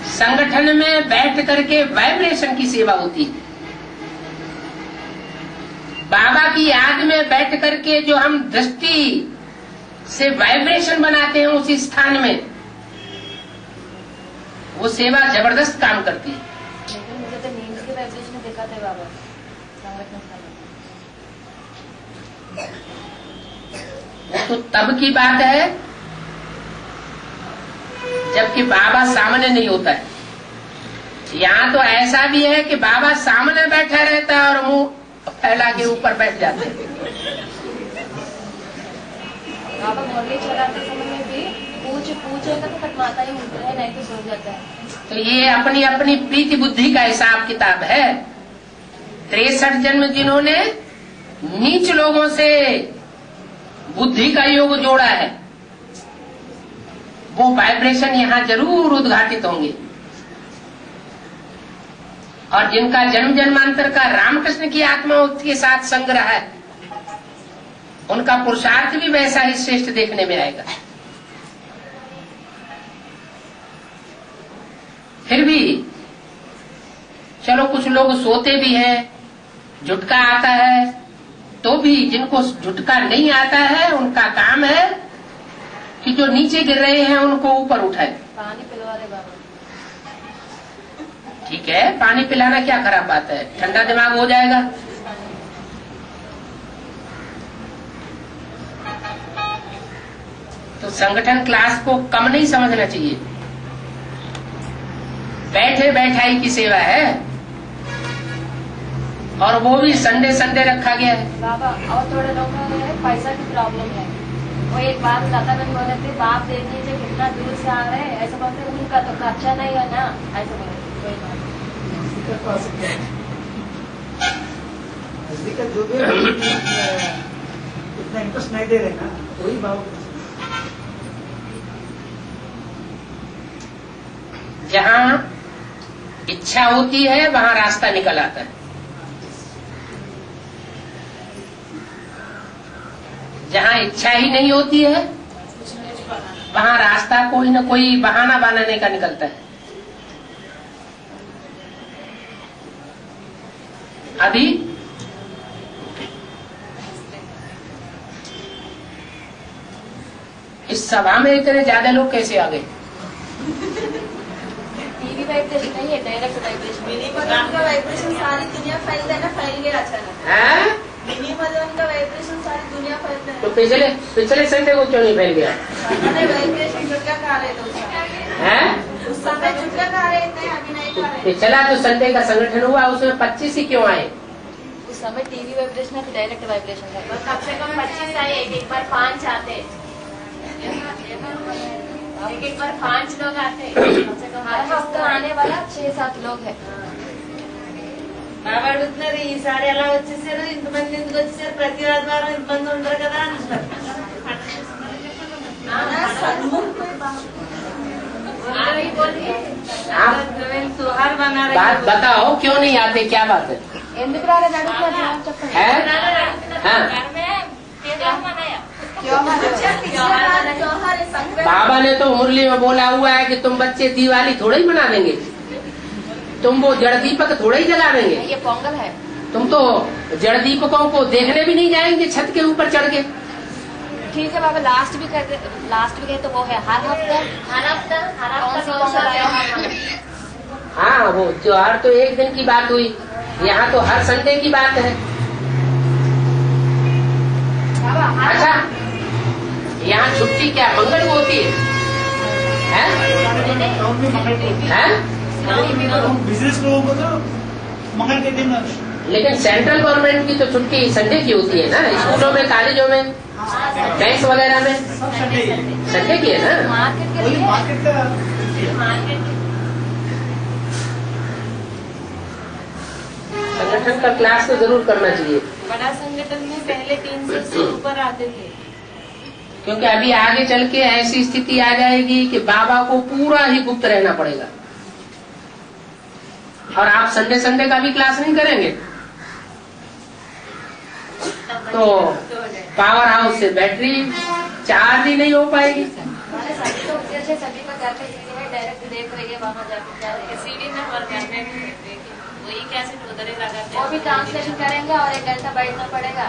संगठन में बैठ करके वाइब्रेशन की सेवा होती है। बाबा की याद में बैठ करके जो हम दृष्टि से वाइब्रेशन बनाते हैं उसी स्थान में, वो सेवा जबरदस्त काम करती है। लेकिन मुझे तो नींद के वाइब्रेशन देखा था बाबा संगठन वो तो तब की बात है जबकि बाबा सामने नहीं होता है। यहाँ तो ऐसा भी है कि बाबा सामने बैठा रहता है और मुंह फैला के ऊपर बैठ जाते हैं। बाबा मुरली चलाते समय में भी पूछेगा तो कटमाता ही उठता है, नहीं तो सो जाता है। तो ये अपनी अपनी प्रीति बुद्धि का हिसाब किताब है। 63 जन्म जिन्होंने नीच लोगों से बुद्धि का योग जोड़ा है, वो वाइब्रेशन यहाँ जरूर उद्घाटित होंगे। और जिनका जन्म जन्मांतर का रामकृष्ण की आत्मा के साथ संग्रह है, उनका पुरुषार्थ भी वैसा ही श्रेष्ठ देखने में आएगा। फिर भी चलो कुछ लोग सोते भी हैं, झुटका आता है, तो भी जिनको झुटका नहीं आता है उनका काम है कि जो नीचे गिर रहे हैं उनको ऊपर उठाए। पानी पिलवा दे बाबा। ठीक है, पानी पिलाना क्या खराब बात है, ठंडा दिमाग हो जाएगा। तो संगठन क्लास को कम नहीं समझना चाहिए। बैठे बैठाई की सेवा है, और वो भी संडे संडे रखा गया है। बाबा और थोड़े लोगों में पैसा की प्रॉब्लम है। वो एक बात लता बन बोल रहे थे, बाप दे दीजिए, कितना दूर से आ रहे हैं, ऐसा बोलते उनका तो खर्चा नहीं है ना, ऐसा बोल रहे। कोई बात जो भी इतना इंटरेस्ट नहीं दे रहे ना, वही भाव। जहाँ इच्छा होती है वहाँ रास्ता निकल आता है। जहाँ इच्छा ही नहीं होती है वहाँ रास्ता कोई न कोई बहाना बनाने का निकलता है। अभी इस सभा में इतने ज्यादा लोग कैसे आ गए? टीवी वाइब्रेशन नहीं है, डायरेक्ट वाइब्रेशन। मिनिमम का वाइब्रेशन सारी दुनिया फैल गया अचानक। हैं? मिनिमम का वाइब्रेशन सारी दुनिया फैल गया। तो पिछले संडे को क्यों नहीं फैल गया? वाइब्रेशन झुटका खा रहे थे उस समय झुटका खा रहे थे, अभी नहीं खा रहे। पिछला जो संडे का संगठन हुआ उसमें 25 ही क्यों आए? उस समय टीवी वाइब्रेशन है, डायरेक्ट वाइब्रेशन है। कम से कम 25 आए, एक बार 5 आते, एक बार 5 लोग आते। कम से कम हर हफ्ता आने वाला 6-7 लोग है। బాబా అడుగుతున్నారు ఈసారి ఎలా వచ్చేసారు, ఇంతమంది ఎందుకు వచ్చేసారు, ప్రతి ఆదివారం ఇబ్బంది ఉండరు కదా అంటున్నారు। त्योहार बना रहे बात बताओ क्यों नहीं आते, क्या बात है? ఎందుకు రాలేదు అడుగుతున్నారు చెప్పండి। है? हाँ। बाबा ने तो मुरली में बोला हुआ है कि तुम बच्चे दिवाली थोड़ा ही मना देंगे, तुम वो जड़ दीपक थोड़ा ही जला देंगे। ये पोंगल है। तुम तो जड़ दीपकों को देखने भी नहीं जाएंगे छत के ऊपर चढ़ के। ठीक है बाबा, लास्ट भी कहे तो वो है हर हफ्ता हाँ, वो त्योहार तो एक दिन की बात हुई, यहाँ तो हर संडे की बात है। अच्छा, यहाँ छुट्टी क्या मंगल को होती है? बिजनेस लोगों को तो मंगल के दिन। लेकिन सेंट्रल गवर्नमेंट की तो छुट्टी संडे की होती है ना, स्कूलों में, कॉलेजों में, बैंक वगैरह में सब संडे संडे की है ना। मार्केट के लिए मार्केट का संगठन का क्लास तो जरूर करना चाहिए, बड़ा संगठन में पहले 300 से ऊपर आते थे। क्योंकि अभी आगे चल के ऐसी स्थिति आ जाएगी कि बाबा को पूरा ही गुप्त रहना पड़ेगा, और आप संडे संडे का भी क्लास नहीं करेंगे तो पावर हाउस से बैटरी चार्ज ही नहीं हो पाएगी। सभी का घर पे है, डायरेक्ट देख रही है, वहाँ जाके सीडी में और घर में भी वही कैसे उधर ही लगाते वो भी ट्रांसलेशन करेंगे और 1 घंटा बैठना पड़ेगा।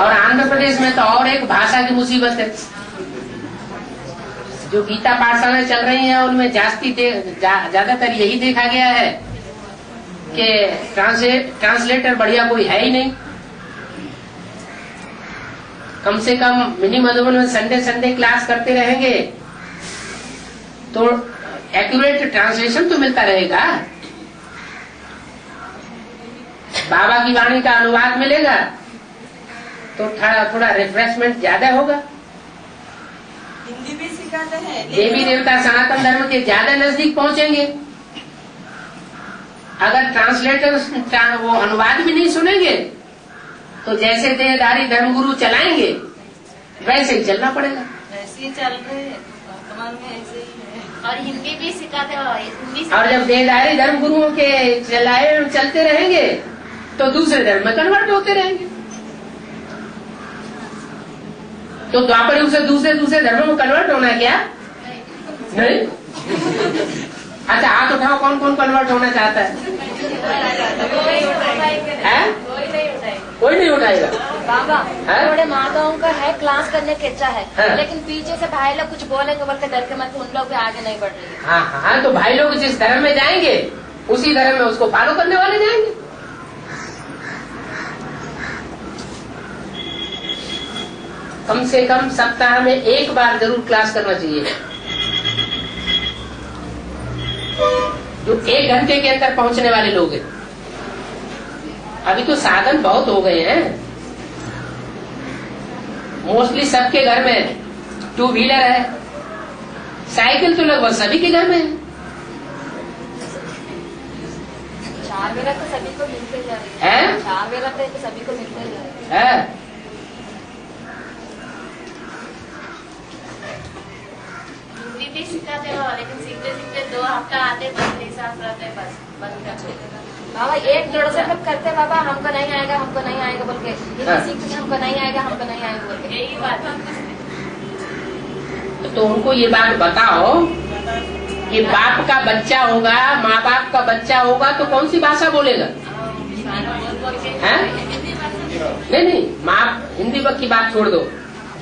और आंध्र प्रदेश में तो और एक भाषा की मुसीबत है। जो गीता पाठशालाएं चल रही हैं उनमें ज्यादातर यही देखा गया है कि ट्रांसलेटर बढ़िया कोई है ही नहीं। कम से कम मिनी मधुबन में संडे संडे क्लास करते रहेंगे तो एक्यूरेट ट्रांसलेशन तो मिलता रहेगा, बाबा की वाणी का अनुवाद मिलेगा तो थोड़ा रिफ्रेशमेंट ज्यादा होगा। हिंदी भी सिखाते हैं। देवी देवता सनातन धर्म के ज्यादा नजदीक पहुंचेंगे। अगर ट्रांसलेटर वो अनुवाद भी नहीं सुनेंगे तो जैसे देहधारी धर्मगुरु चलाएंगे वैसे ही चलना पड़ेगा। ऐसे ही चल रहे हैं वर्तमान में, ऐसे ही है। और हिंदी भी सिखाते हैं। और जब देहधारी धर्मगुरुओं के चलते रहेंगे तो दूसरे धर्म में कन्वर्ट होते रहेंगे। तो द्वापर युग से दूसरे धर्मों में कन्वर्ट होना क्या? नहीं। अच्छा, हाथ उठाओ, कौन कौन कन्वर्ट होना चाहता है? कोई नहीं उठाएगा। बाबा है? थोड़े माताओं का है क्लास करने की इच्छा है, है? लेकिन पीछे से भाई लोग कुछ बोलेंगे बोल के डर के मत, उन लोग भी आगे नहीं बढ़ रहे। हाँ, तो भाई लोग जिस धर्म में जाएंगे उसी धर्म में उसको फॉलो करने वाले जाएंगे। कम से कम सप्ताह में एक बार जरूर क्लास करना चाहिए, जो 1 घंटे के अंदर पहुंचने वाले लोग हैं। अभी तो साधन बहुत हो गए हैं, मोस्टली सबके घर में 2 व्हीलर है, साइकिल तो लगभग सभी के घर में है। 4 व्हीलर तो सभी को मिलते जा रही है। 4 व्हीलर तो सभी को मिलते जा रही है। हिंदी भी सिखाते हो, लेकिन सीखते सीखते 2 हफ्ता आते बस साफ रहते, बस बंद करते। बाबा 1-1.5 से कब करते बाबा, हमको नहीं आएगा, हमको नहीं आएगा बोल के, हिंदी सीखते हमको नहीं आएगा, हमको नहीं आएगा बोल के, यही बात। तो उनको ये बात बताओ कि बाप का बच्चा होगा, माँ बाप का बच्चा होगा तो कौन सी भाषा बोलेगा? है? नहीं, माँ हिंदी की बात छोड़ दो।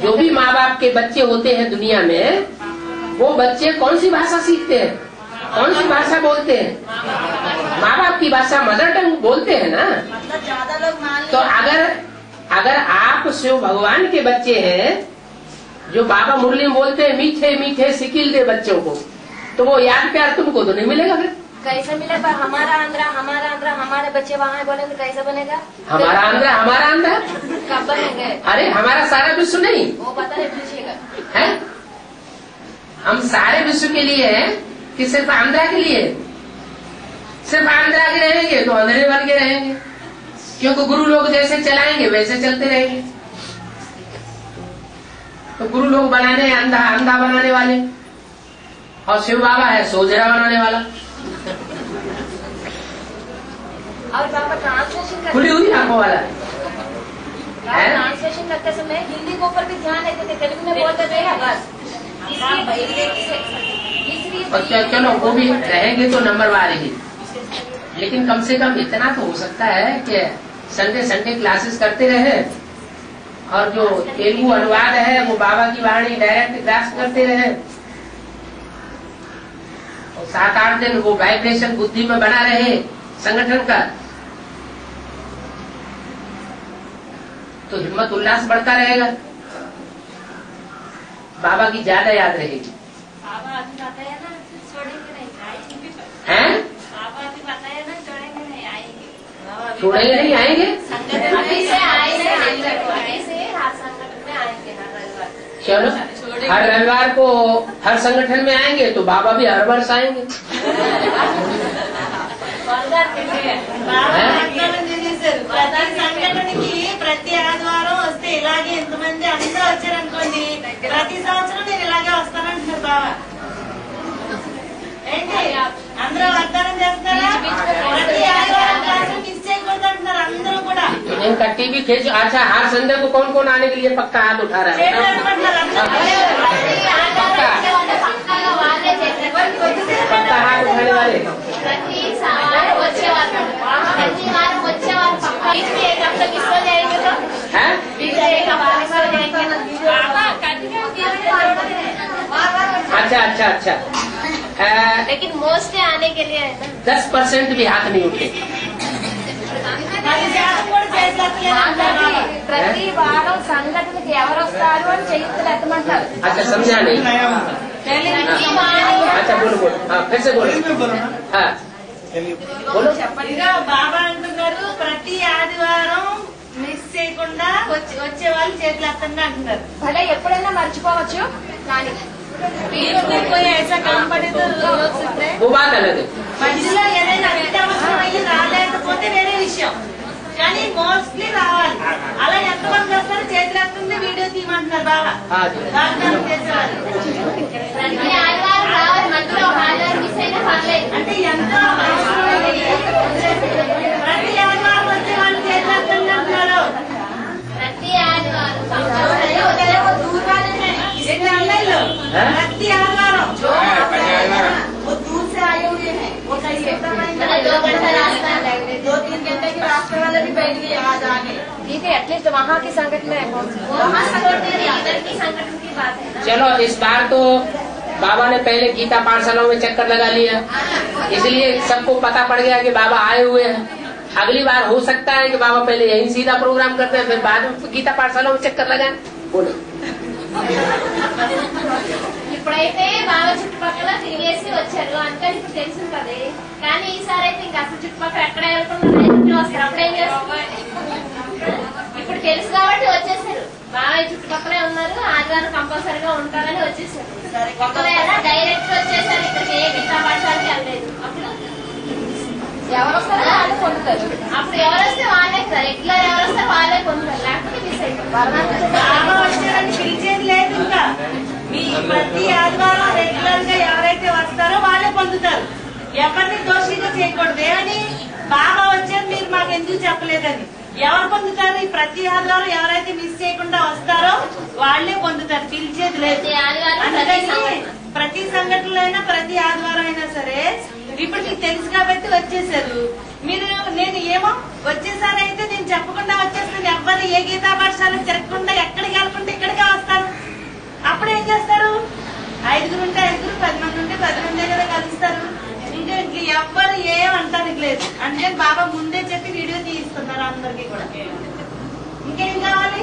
जो भी माँ बाप के बच्चे होते हैं दुनिया में, वो बच्चे कौन सी भाषा सीखते हैं, कौन सी भाषा बोलते हैं? माँ बाप की भाषा मदर टंग बोलते हैं ना। मतलब ज्यादा लोग मान तो अगर आप शिव भगवान के बच्चे हैं, जो बाबा मुरली में बोलते हैं मीठे मीठे सिकिल दे बच्चों को, तो वो याद प्यार तुमको तो नहीं मिलेगा। फिर कैसे मिलेगा? हमारा आंध्रा हमारे बच्चे वहाँ बोले तो कैसे बनेगा? हमारा आंध्रा कब बनेंगे? अरे हमारा सारा विश्व नहीं वो पता नहीं, पूछिएगा। है। हम सारे विश्व के लिए हैं कि सिर्फ आंध्रा के लिए? सिर्फ आंध्रा के रहेंगे तो अंधेरे बन के रहेंगे, क्योंकि गुरु लोग जैसे चलाएंगे वैसे चलते रहेंगे। तो गुरु लोग बनाने अंधा बनाने वाले, और शिव बाबा है सोजरा बनाने वाला। और बाबा ट्रांसलेशन खुली हुई आंखों वाला। ट्रांसलेशन करते समय हिंदी के ऊपर भी ध्यान देते थे, तेलुगु में बोलते थे बस। और चलो वो भी रहेंगे तो नंबर वारेंगे, लेकिन कम से कम इतना तो हो सकता है कि संडे क्लासेस करते रहे, और जो तेलुगु अनुवाद है वो बाबा की वाणी डायरेक्ट ग्रास्प करते रहे, और 7-8 दिन वो वाइब्रेशन बुद्धि में बना रहे संगठन का, तो हिम्मत उल्लास बढ़ता रहेगा, बाबा की ज्यादा याद रहेगी। बाबा अभी बताया ना, छोड़ेंगे नहीं, आएंगे। हैं? बाबा अभी बताया ना, छोड़ेंगे नहीं, आएंगे। छोड़ेंगे नहीं, आएंगे। संगठन अभी से आएंगे, अभी से हर संगठन में आएंगे हर रविवार। चलो हर रविवार को हर संगठन में आएंगे तो बाबा भी हर वर्ष आएंगे। సంఘటనకి ప్రతి ఆదివారం వస్తే ఇలాగే ఎంతమంది అందరూ వచ్చారనుకోండి, ప్రతి సంవత్సరం నేను ఇలాగే వస్తానంటున్నారు బాబా. ఏంటి అందరూ వాగ్దానం చేస్తారా? ప్రతి ఆదివారం క్లాసులు మిస్ చేయకూడదు అంటున్నారు అందరూ కూడా. इनका टीवी खींच। अच्छा, हर संडे को कौन कौन आने के लिए पक्का हाथ उठा रहा है? पक्का हाथ उठाने वाले अच्छा। लेकिन मोस्टली आने के लिए 10% भी हाथ नहीं उठे। ప్రతి వారం సంఘటనకి ఎవరు వస్తారు అని చేతులు ఎత్తమంటారు. अच्छा, समझा नहीं। अच्छा बोलो, हाँ फिर से बोलो। हाँ बोलो। చెప్పండిగా బాబా అంటున్నారు, ప్రతి ఆదివారం మిస్ చేయకుండా వచ్చే వాళ్ళు చేతులు ఎత్తండి అంటున్నారు. భలే ఎప్పుడైనా మర్చిపోవచ్చు, కానీ वो बात अलग है। మధ్యలో ఏదైనా అత్యవసరం అయ్యి రాలేకపోతే వేరే విషయం, కానీ మోస్ట్లీ రావాలి. అలా ఎంతమంది వస్తారు చేతులు ఎత్తుంది వీడియో తీయమంటున్నారు బాబా. వాగ్దానం చేసేవారు అంటే ఎంత ప్రతి ఆదివారం వచ్చే వాళ్ళు చేతులు ఎత్తండి అంటున్నారు. ప్రతి ఆదివారం वो दूर से आए हुए हैं, वो कैसे 2 घंटा रास्ता है, 2-3 घंटे के रास्ते वाले भी बैठ गए यहाँ जाने. ठीक है, एटलीस्ट वहाँ की संगठन में वहाँ संगठन इधर की संगठन की बात है ना. चलो इस बार तो बाबा ने पहले गीता पाठशालाओं में चक्कर लगा लिया, इसलिए सबको पता पड़ गया कि बाबा आए हुए हैं। अगली बार हो सकता है कि बाबा पहले यही सीधा प्रोग्राम करते हैं, फिर बाद में गीता पाठशालाओं में चक्कर लगाएं। बोलो। ఇప్పుడైతే బాగా చుట్టుపక్కల తిరిగేసి వచ్చారు అందుకని ఇప్పుడు తెలిసింటది. కానీ ఈసారి అయితే ఇంకా అసలు చుట్టుపక్కల ఎక్కడ వెళ్ళకుండా వస్తారు. అప్పుడేం చేస్తారు? ఇప్పుడు తెలుసు కాబట్టి వచ్చేసారు. బాగా చుట్టుపక్కలే ఉన్నారు, ఆదివారం కంపల్సరీగా ఉంటారని వచ్చేసారు. ఒకవేళ డైరెక్ట్ వచ్చేసారు, ఇక్కడికి ఏ గీతా పాఠశాలకి వెళ్ళలేదు. అప్పుడు ఎవరు వస్తారో వాళ్ళే పొందుతారు. అప్పుడు ఎవరు వస్తే వాళ్ళే కదా, రెగ్యులర్ ఎవరు వస్తే వాళ్ళే పొందుతారు, లేకపోతే మిస్ అయిపోతారు. బాగా వచ్చారని పిలిచేది లేదు. ఇంకా మీ ప్రతి ఆదివారం రెగ్యులర్ గా ఎవరైతే వస్తారో వాళ్ళే పొందుతారు. ఎవరిని దోషిగా చేయకూడదు. ఏమని బాగా వచ్చారు మీరు మాకు ఎందుకు చెప్పలేదని. ఎవరు పొందుతారు? ఈ ప్రతి ఆదివారం ఎవరైతే మిస్ చేయకుండా వస్తారో వాళ్ళే పొందుతారు, పిలిచేది లేదు. అందుకని ప్రతి సంఘటనలో అయినా ప్రతి ఆదివారం అయినా సరే ఇప్పుడు మీకు తెలుసు కాబట్టి వచ్చేసారు. మీరు నేను ఏమో వచ్చేసారైతే నేను చెప్పకుండా వచ్చేస్తాను. ఎవరు ఏ గీతా పాఠశాలకు తిరగకుండా ఎక్కడికి వెళ్ళకుండా ఇక్కడికే వస్తారు. అప్పుడు ఏం చేస్తారు? 5 ఉంటే 5, 10 మంది ఉంటే 10 మంది కదా కలుస్తారు. ఇంకా ఎవ్వరు ఏమంటానికి లేదు. అంటే బాబా ముందే చెప్పి వీడియో తీస్తున్నారు అందరికి కూడా. ఇంకేం కావాలి?